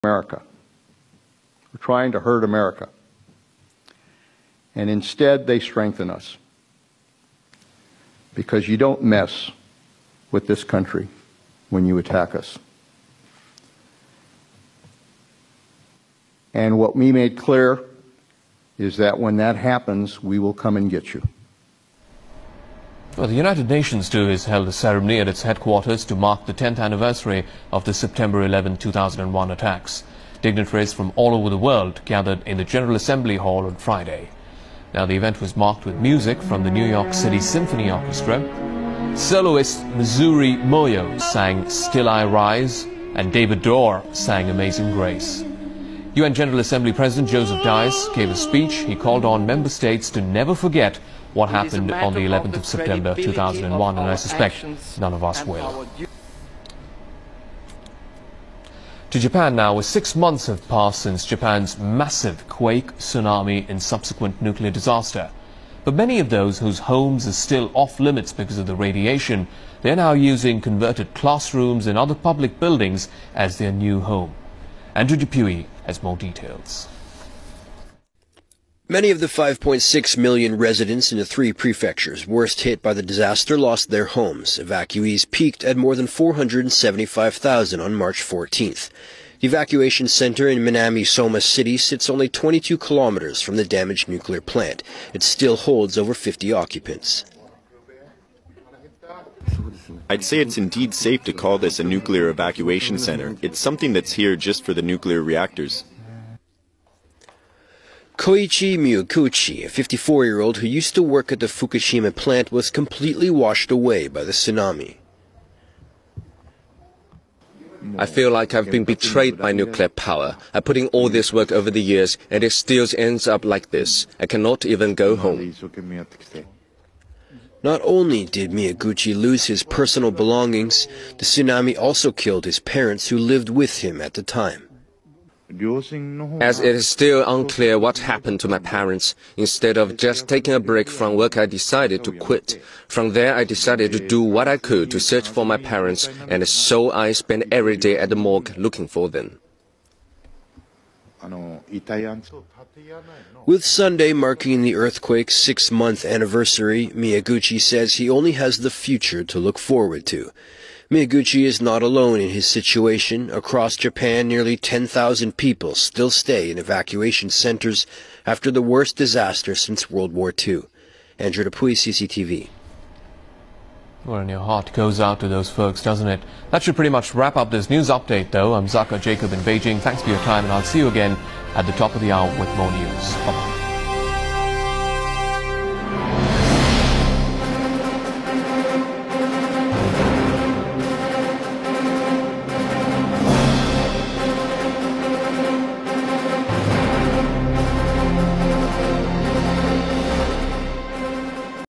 America. We're trying to hurt America. And instead, they strengthen us. Because you don't mess with this country when you attack us. And what we made clear is that when that happens, we will come and get you. Well, the United Nations, too, has held a ceremony at its headquarters to mark the 10th anniversary of the September 11, 2001 attacks. Dignitaries from all over the world gathered in the General Assembly Hall on Friday. Now, the event was marked with music from the New York City Symphony Orchestra. Soloist Missouri Moyo sang Still I Rise, and David Dorr sang Amazing Grace. UN General Assembly President Joseph Dias gave a speech. He called on member states to never forget what happened on the 11th of September 2001, and I suspect none of us will. To Japan now, 6 months have passed since Japan's massive quake, tsunami and subsequent nuclear disaster. But many of those whose homes are still off limits because of the radiation, they're now using converted classrooms and other public buildings as their new home. Andrew Dupuy has more details. Many of the 5.6 million residents in the 3 prefectures worst hit by the disaster lost their homes. Evacuees peaked at more than 475,000 on March 14th. The evacuation center in Minami-Soma City sits only 22 kilometers from the damaged nuclear plant. It still holds over 50 occupants. I'd say it's indeed safe to call this a nuclear evacuation center. It's something that's here just for the nuclear reactors. Koichi Miyaguchi, a 54-year-old who used to work at the Fukushima plant, was completely washed away by the tsunami. I feel like I've been betrayed by nuclear power. I put in all this work over the years, and it still ends up like this. I cannot even go home. Not only did Miyaguchi lose his personal belongings, the tsunami also killed his parents who lived with him at the time. As it is still unclear what happened to my parents, instead of just taking a break from work, I decided to quit. From there, I decided to do what I could to search for my parents, and so I spent every day at the morgue looking for them. With Sunday marking the earthquake's 6-month anniversary, Miyaguchi says he only has the future to look forward to. Miyaguchi is not alone in his situation. Across Japan, nearly 10,000 people still stay in evacuation centers after the worst disaster since World War II. Andrew Dupuy, CCTV. Well, and your heart goes out to those folks, doesn't it? That should pretty much wrap up this news update, though. I'm Zaka Jacob in Beijing. Thanks for your time, and I'll see you again at the top of the hour with more news. Bye-bye.